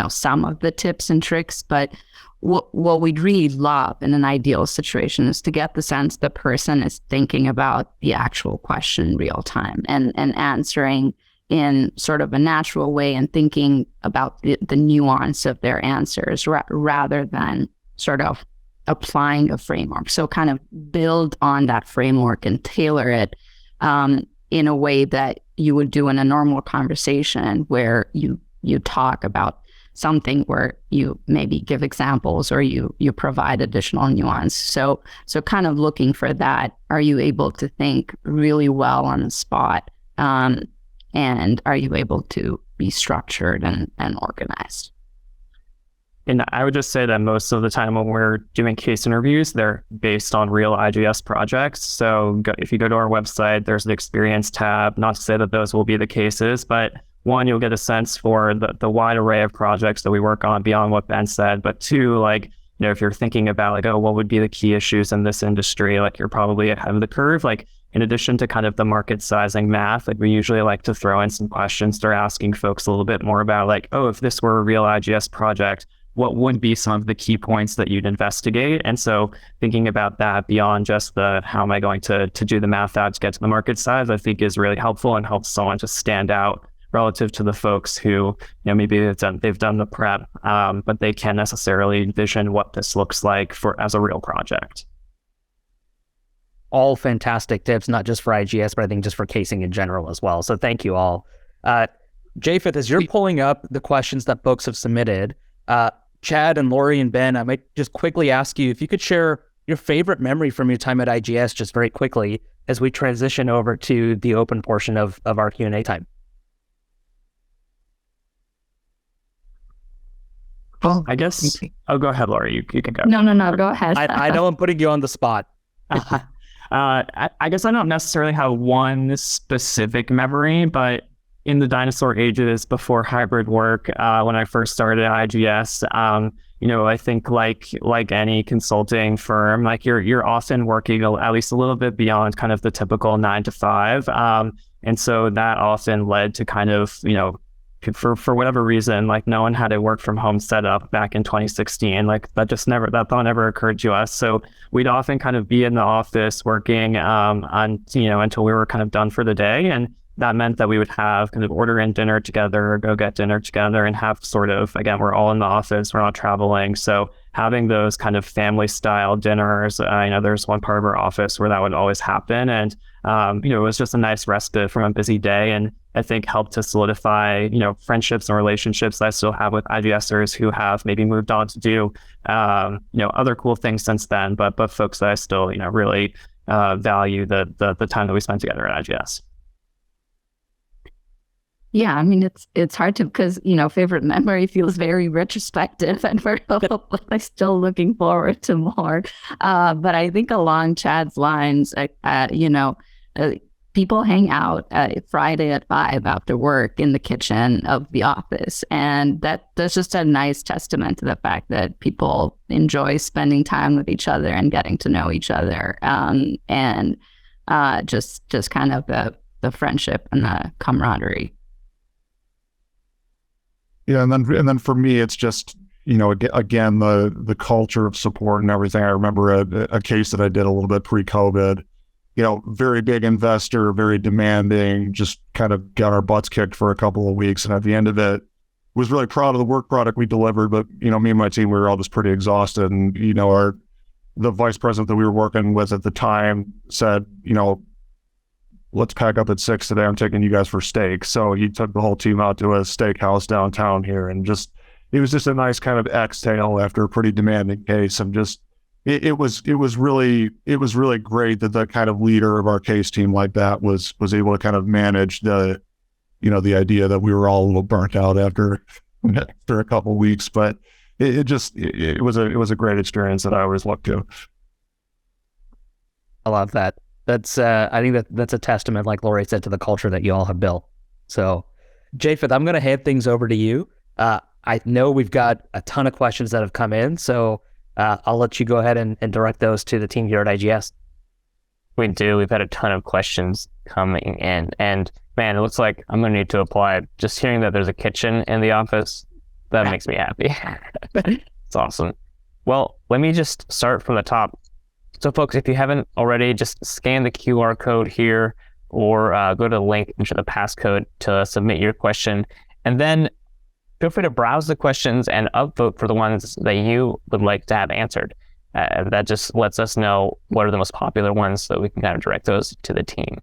some of the tips and tricks. But what we'd really love in an ideal situation is to get the sense the person is thinking about the actual question in real time and answering in sort of a natural way and thinking about the nuance of their answers rather than sort of applying a framework. So kind of build on that framework and tailor it in a way that you would do in a normal conversation where you talk about something where you maybe give examples or you provide additional nuance. So kind of looking for that. Are you able to think really well on the spot? And are you able to be structured and organized? And I would just say that most of the time when we're doing case interviews, they're based on real IGS projects. So if you go to our website, there's an experience tab. Not to say that those will be the cases, but one, you'll get a sense for the wide array of projects that we work on beyond what Ben said. But two, if you're thinking about what would be the key issues in this industry, you're probably ahead of the curve. In addition to kind of the market sizing math, we usually like to throw in some questions. They're asking folks a little bit more about if this were a real IGS project, what would be some of the key points that you'd investigate? And so thinking about that beyond just the how am I going to do the math out to get to the market size, I think is really helpful and helps someone to stand out relative to the folks who, maybe they've done the prep, but they can't necessarily envision what this looks like as a real project. All fantastic tips, not just for IGS, but I think just for casing in general as well. So thank you all. Japheth, as you're pulling up the questions that folks have submitted, Chad and Lori and Ben, I might just quickly ask you if you could share your favorite memory from your time at IGS just very quickly as we transition over to the open portion of our Q&A time. Well, I guess, go ahead, Lori, you can go. No, go ahead. I know I'm putting you on the spot. I guess I don't necessarily have one specific memory, but in the dinosaur ages before hybrid work, when I first started at IGS, I think like any consulting firm, you're often working at least a little bit beyond kind of the typical 9 to 5. And so that often led to kind of, for whatever reason, no one had a work from home setup back in 2016. That thought never occurred to us. So we'd often kind of be in the office working until we were kind of done for the day. And that meant that we would have kind of order in dinner together or go get dinner together and have sort of, again, we're all in the office, we're not traveling. So having those kind of family style dinners, there's one part of our office where that would always happen. And, it was just a nice respite from a busy day. And I think helped to solidify, friendships and relationships that I still have with IGSers who have maybe moved on to do, other cool things since then, but folks that I still, really value the time that we spent together at IGS. Yeah, I mean, it's hard to, because, favorite memory feels very retrospective, and we're still looking forward to more. But I think along Chad's lines, people hang out Friday at 5 after work in the kitchen of the office. And that's just a nice testament to the fact that people enjoy spending time with each other and getting to know each other. And just kind of the friendship and the camaraderie. Yeah, and then for me, it's just, again, the culture of support and everything. I remember a case that I did a little bit pre-COVID, very big investor, very demanding, just kind of got our butts kicked for a couple of weeks. And at the end of it, was really proud of the work product we delivered. But, me and my team, we were all just pretty exhausted. And, the vice president that we were working with at the time said, let's pack up at 6 today. I'm taking you guys for steak. So he took the whole team out to a steakhouse downtown here, and it was just a nice kind of exhale after a pretty demanding case. And just, it was really great that the kind of leader of our case team like that was able to kind of manage the idea that we were all a little burnt out after a couple of weeks. But it was a great experience that I always look to. I love that. That's I think that's a testament, like Lori said, to the culture that you all have built. So, Japheth, I'm going to hand things over to you. I know we've got a ton of questions that have come in, so I'll let you go ahead and direct those to the team here at IGS. We do. We've had a ton of questions coming in, and man, it looks like I'm going to need to apply. Just hearing that there's a kitchen in the office, that makes me happy. It's awesome. Well, let me just start from the top. So folks, if you haven't already, just scan the QR code here or go to the link, enter the passcode to submit your question. And then feel free to browse the questions and upvote for the ones that you would like to have answered. That just lets us know what are the most popular ones so we can kind of direct those to the team.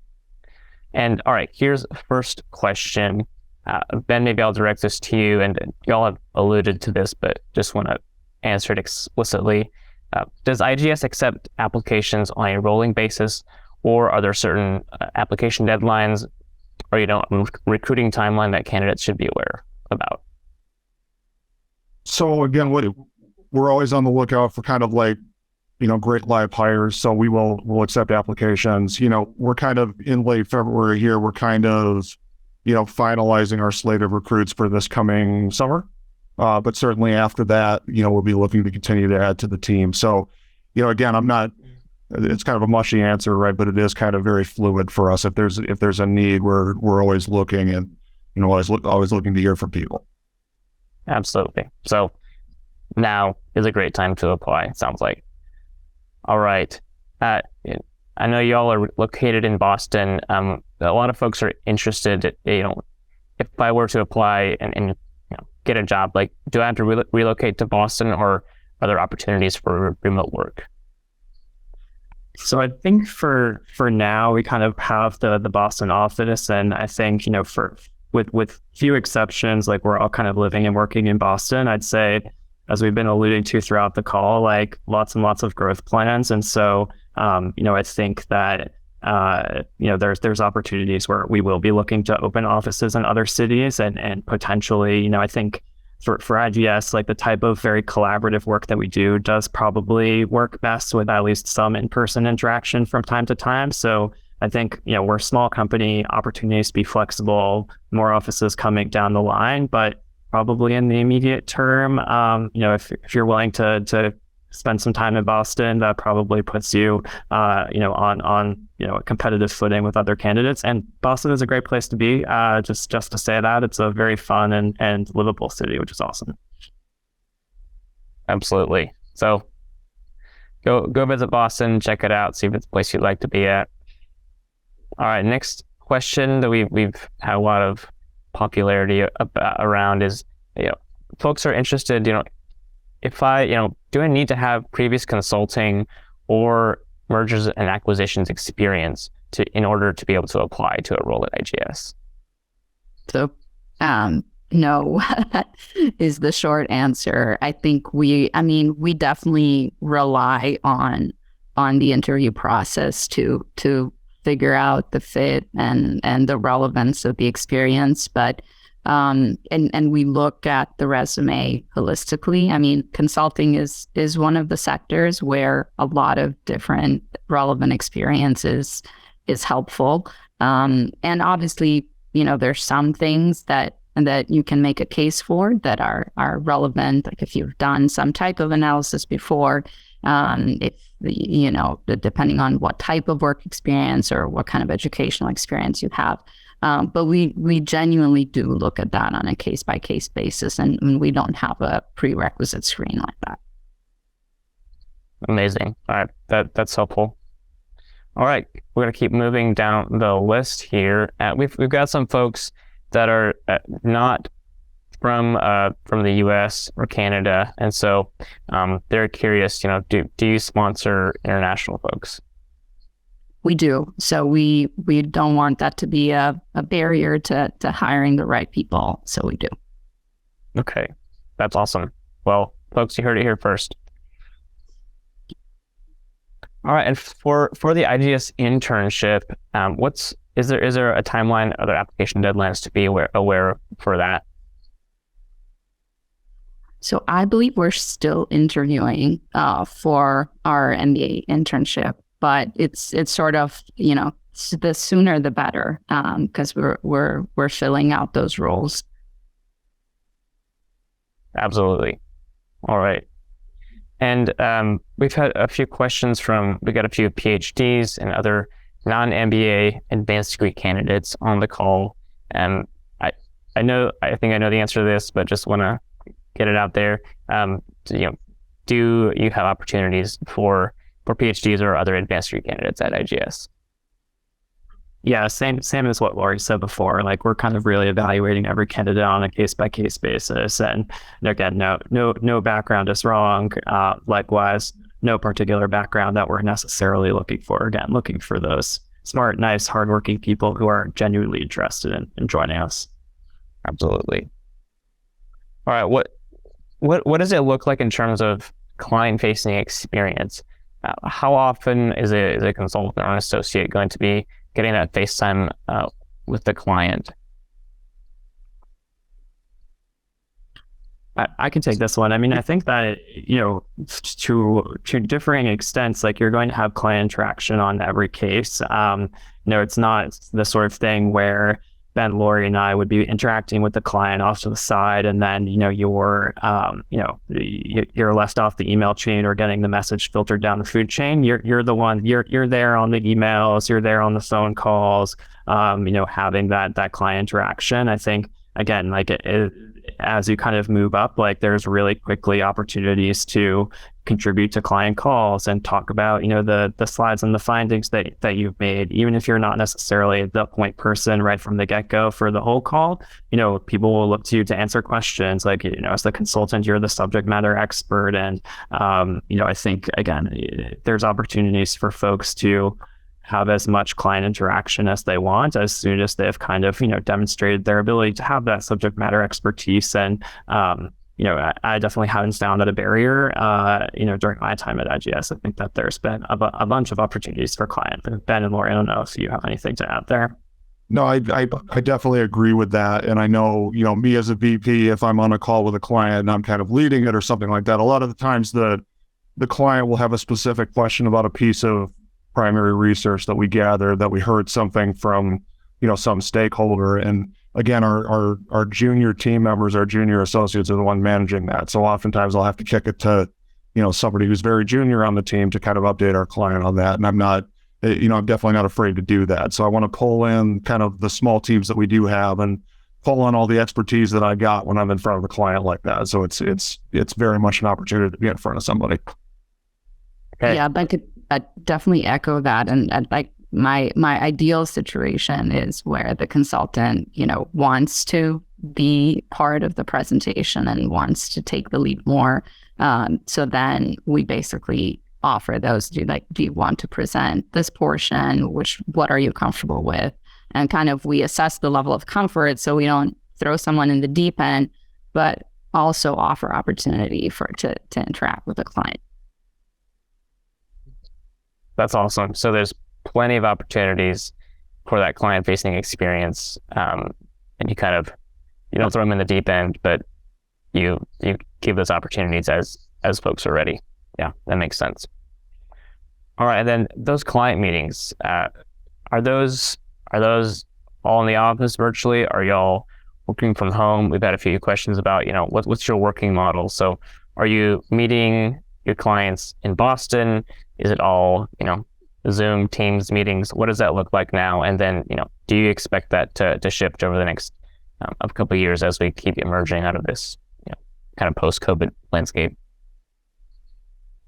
And all right, here's the first question. Ben, maybe I'll direct this to you, and y'all have alluded to this, but just want to answer it explicitly. Does IGS accept applications on a rolling basis, or are there certain application deadlines or recruiting timeline that candidates should be aware about? So again, we're always on the lookout for kind of like, great live hires. So we'll accept applications. We're kind of in late February here. We're kind of, finalizing our slate of recruits for this coming summer. But certainly after that, we'll be looking to continue to add to the team. So, again, it's kind of a mushy answer, right? But it is kind of very fluid for us. If there's a need, we're always looking, and, always looking to hear from people. Absolutely. So now is a great time to apply, it sounds like. All right. I know y'all are located in Boston. A lot of folks are interested, if I were to apply and get a job, like, do I have to relocate to Boston, or are there opportunities for remote work? So I think for now, we kind of have the Boston office, and I think, with few exceptions, like, we're all kind of living and working in Boston. I'd say, as we've been alluding to throughout the call, like, lots and lots of growth plans. And so, I think that, there's opportunities where we will be looking to open offices in other cities, and potentially, I think for IGS, like, the type of very collaborative work that we do does probably work best with at least some in-person interaction from time to time. So I think, we're a small company, opportunities to be flexible, more offices coming down the line, but probably in the immediate term, if you're willing to spend some time in Boston, that probably puts you, on a competitive footing with other candidates. And Boston is a great place to be. Just to say that, it's a very fun and livable city, which is awesome. Absolutely. So go visit Boston, check it out, see if it's a place you'd like to be at. All right, next question that we've had a lot of popularity around is, folks are interested, if I, do I need to have previous consulting or mergers and acquisitions experience in order to be able to apply to a role at IGS? So, no is the short answer. I think we definitely rely on the interview process to figure out the fit and the relevance of the experience. But and we look at the resume holistically. I mean, consulting is one of the sectors where a lot of different relevant experiences is helpful. And obviously, there's some things that you can make a case for that are relevant. Like if you've done some type of analysis before, if depending on what type of work experience or what kind of educational experience you have. But we genuinely do look at that on a case by case basis, and we don't have a prerequisite screen like that. Amazing. All right, that's helpful. All right, we're gonna keep moving down the list here. We've got some folks that are not from the U.S. or Canada, and so they're curious. Do you sponsor international folks? We do. So we don't want that to be a barrier to hiring the right people. So we do. Okay, that's awesome. Well, folks, you heard it here first. All right, and for the IGS internship, is there a timeline, other application deadlines to be aware for that? So I believe we're still interviewing for our MBA internship, but it's sort of the sooner the better because we're filling out those roles. Absolutely. All right. And we've had a few questions we got a few PhDs and other non-MBA advanced degree candidates on the call. And I think I know the answer to this, but just want to get it out there. Do you have opportunities for PhDs or other advanced degree candidates at IGS? Yeah, same as what Lori said before. Like we're kind of really evaluating every candidate on a case by case basis, and again, no background is wrong. Likewise, no particular background that we're necessarily looking for. Again, looking for those smart, nice, hardworking people who are genuinely interested in joining us. Absolutely. All right, what does it look like in terms of client-facing experience? How often is a consultant or an associate going to be getting that face time with the client? I can take this one. I mean, I think that, to differing extents, like you're going to have client interaction on every case. It's not the sort of thing where Ben, Lori, and I would be interacting with the client off to the side, and then you're left off the email chain or getting the message filtered down the food chain. You're the one. You're there on the emails. You're there on the phone calls. Having that client interaction. I think again, like as you kind of move up, like there's really quickly opportunities to contribute to client calls and talk about, the slides and the findings that you've made, even if you're not necessarily the point person right from the get-go for the whole call. People will look to you to answer questions. Like, as the consultant, you're the subject matter expert. And, I think, again, there's opportunities for folks to have as much client interaction as they want as soon as they've kind of, demonstrated their ability to have that subject matter expertise. And, I definitely haven't found that a barrier, during my time at IGS. I think that there's been a bunch of opportunities for client. Ben and Lori, I don't know if you have anything to add there. No, I definitely agree with that. And I know, me as a VP, if I'm on a call with a client and I'm kind of leading it or something like that, a lot of the times the client will have a specific question about a piece of primary research that we gather, that we heard something from, some stakeholder. And again, our junior team members, our junior associates are the one managing that. So oftentimes I'll have to kick it to, somebody who's very junior on the team to kind of update our client on that. And I'm definitely not afraid to do that. So I want to pull in kind of the small teams that we do have and pull on all the expertise that I got when I'm in front of a client like that. So it's very much an opportunity to be in front of somebody. Okay. Yeah, I could definitely echo that. And like my ideal situation is where the consultant, wants to be part of the presentation and wants to take the lead more. So then we basically offer those, do you want to present this portion? What are you comfortable with? and kind of we assess the level of comfort so we don't throw someone in the deep end, but also offer opportunity to interact with the client. That's awesome. So there's plenty of opportunities for that client-facing experience, and you don't throw them in the deep end, but you give those opportunities as folks are ready. Yeah, that makes sense. All right, and then those client meetings, are those all in the office virtually? Are y'all working from home? We've had a few questions about, what's your working model? So are you meeting your clients in Boston? Is it all, Zoom, Teams meetings? What does that look like now? And then, do you expect that to shift over the next a couple of years as we keep emerging out of this, kind of post-COVID landscape?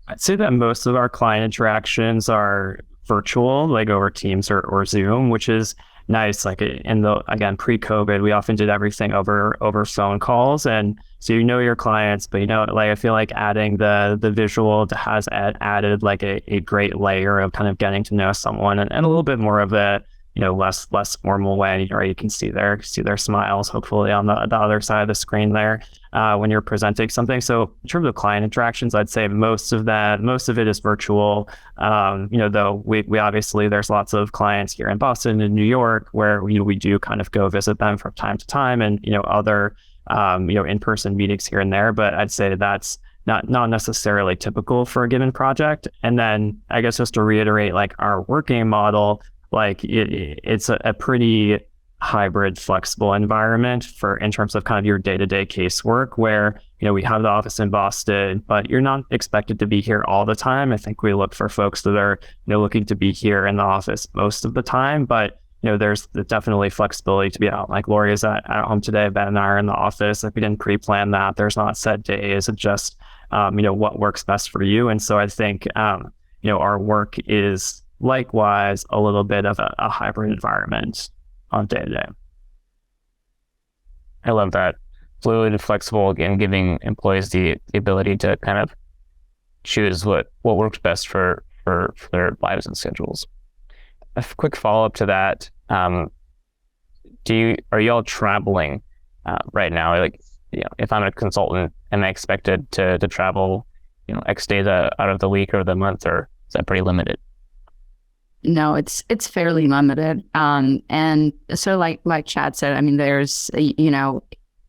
I'd say that most of our client interactions are virtual, like over Teams or Zoom, which is nice. Like again, pre-COVID, we often did everything over phone calls. And so your clients, but I feel like adding the visual has added like a great layer of kind of getting to know someone and a little bit more of a less formal way. You can see their smiles hopefully on the other side of the screen there when you're presenting something. So in terms of client interactions, I'd say most of it is virtual. Though we obviously, there's lots of clients here in Boston and New York where we do kind of go visit them from time to time, and other in-person meetings here and there. But I'd say that's not necessarily typical for a given project. And then I guess just to reiterate, like our working model, like it's a pretty hybrid, flexible environment in terms of kind of your day-to-day casework, where we have the office in Boston, but you're not expected to be here all the time. I think we look for folks that are looking to be here in the office most of the time, but there's definitely flexibility to be out. Like Lori is at home today, Ben and I are in the office. Like we didn't pre-plan that. There's not set days. It's just what works best for you. And so I think our work is likewise a little bit of a hybrid environment on day to day. I love that. Fluid and flexible, again, giving employees the ability to kind of choose what works best for their lives and schedules. A quick follow-up to that, are you all traveling right now? Like, if I'm a consultant, am I expected to travel, X days out of the week or the month, or is that pretty limited? No, it's fairly limited. And so like Chad said, I mean, there's,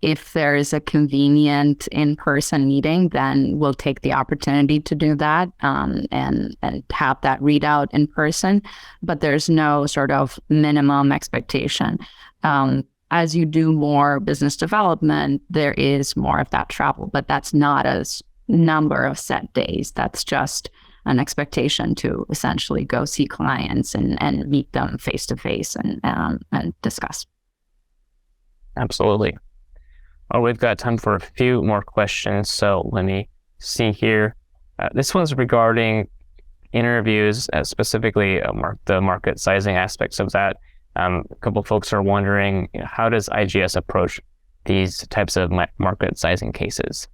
if there is a convenient in-person meeting, then we'll take the opportunity to do that and have that readout in person. But there's no sort of minimum expectation. As you do more business development, there is more of that travel, but that's not a number of set days. That's just an expectation to essentially go see clients and meet them face to face and discuss. Absolutely. Oh, we've got time for a few more questions. So let me see here. This one's regarding interviews, specifically the market sizing aspects of that. A couple of folks are wondering, how does IGS approach these types of market sizing cases?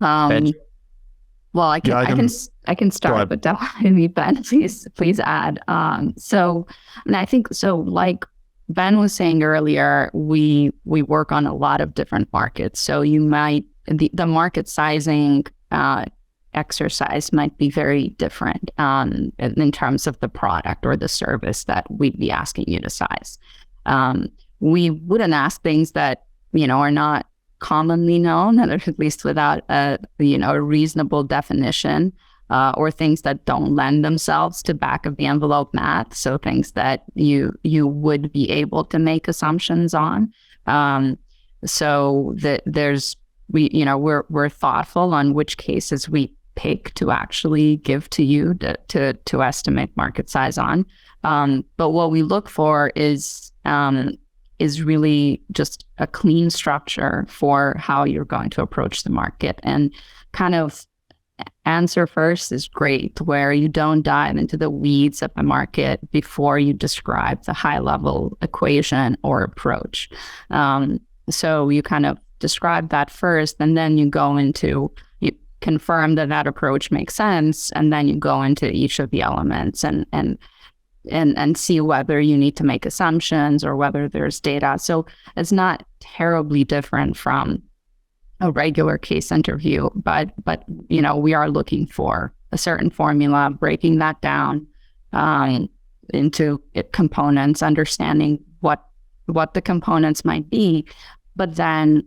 Well, I can start, but definitely Ben, please add. So, and I think so. Like Ben was saying earlier, we work on a lot of different markets. So you might the market sizing exercise might be very different in terms of the product or the service that we'd be asking you to size. We wouldn't ask things that are not commonly known, or at least without a reasonable definition, or things that don't lend themselves to back of the envelope math. So things that you would be able to make assumptions on. So that we're thoughtful on which cases we pick to actually give to you to estimate market size on. But what we look for is really just a clean structure for how you're going to approach the market. And kind of answer first is great, where you don't dive into the weeds of the market before you describe the high level equation or approach. So you kind of describe that first, and then you go into confirm that that approach makes sense, and then you go into each of the elements and see whether you need to make assumptions or whether there's data. So it's not terribly different from a regular case interview, but we are looking for a certain formula, breaking that down into components, understanding what the components might be, but then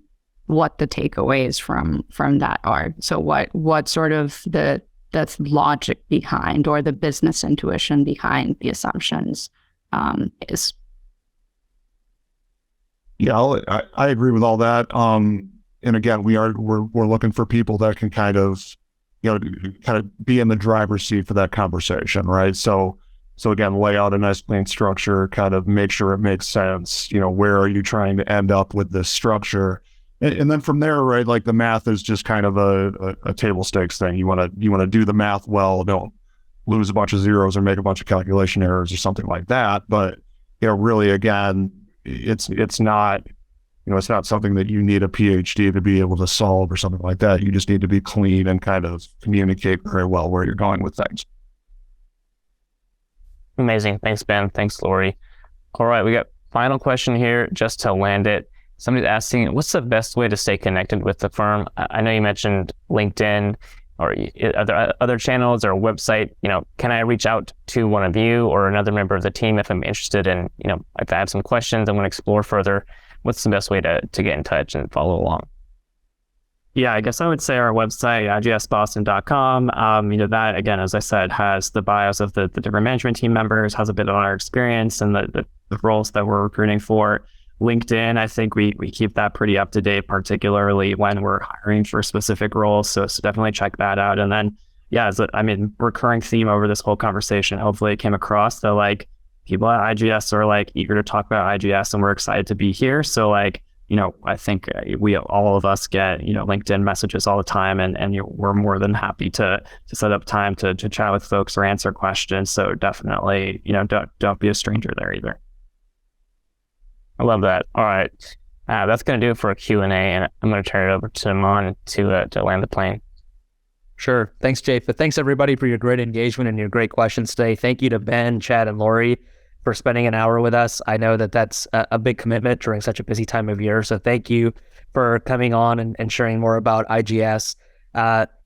what the takeaways from that are. So what sort of the logic behind, or the business intuition behind the assumptions is. Yeah, I agree with all that. And again, we're looking for people that can kind of be in the driver's seat for that conversation, right? So again, lay out a nice clean structure, kind of make sure it makes sense. Where are you trying to end up with this structure? And then from there, right, like the math is just kind of a table stakes thing. You want to do the math well, don't lose a bunch of zeros or make a bunch of calculation errors or something like that. But really, again, it's not something that you need a PhD to be able to solve or something like that. You just need to be clean and kind of communicate very well where you're going with things. Amazing. Thanks, Ben. Thanks, Lori. All right, we got final question here just to land it. Somebody's asking, what's the best way to stay connected with the firm? I know you mentioned LinkedIn or other channels or website. Can I reach out to one of you or another member of the team if I'm interested in, if I have some questions I want to explore further? What's the best way to get in touch and follow along? Yeah, I guess I would say our website, igsboston.com. That, again, as I said, has the bios of the different management team members, has a bit of our experience and the roles that we're recruiting for. LinkedIn, I think we keep that pretty up to date, particularly when we're hiring for specific roles. So definitely check that out. And then, recurring theme over this whole conversation, hopefully it came across that people at IGS are eager to talk about IGS and we're excited to be here. So I think all of us get, LinkedIn messages all the time and we're more than happy to set up time to chat with folks or answer questions. So definitely, don't be a stranger there either. I love that. All right. That's going to do it for a Q&A, and I'm going to turn it over to Aman to land the plane. Sure. Thanks, Japheth. Thanks, everybody, for your great engagement and your great questions today. Thank you to Ben, Chad, and Lori for spending an hour with us. I know that that's a big commitment during such a busy time of year, so thank you for coming on and sharing more about IGS.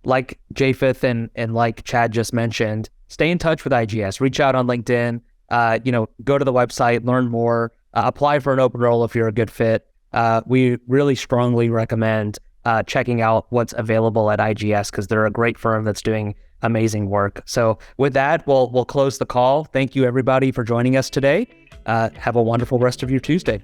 Like Japheth and like Chad just mentioned, stay in touch with IGS. Reach out on LinkedIn. Go to the website, learn more. Apply for an open role if you're a good fit. We really strongly recommend checking out what's available at IGS because they're a great firm that's doing amazing work. So with that, we'll close the call. Thank you, everybody, for joining us today. Have a wonderful rest of your Tuesday.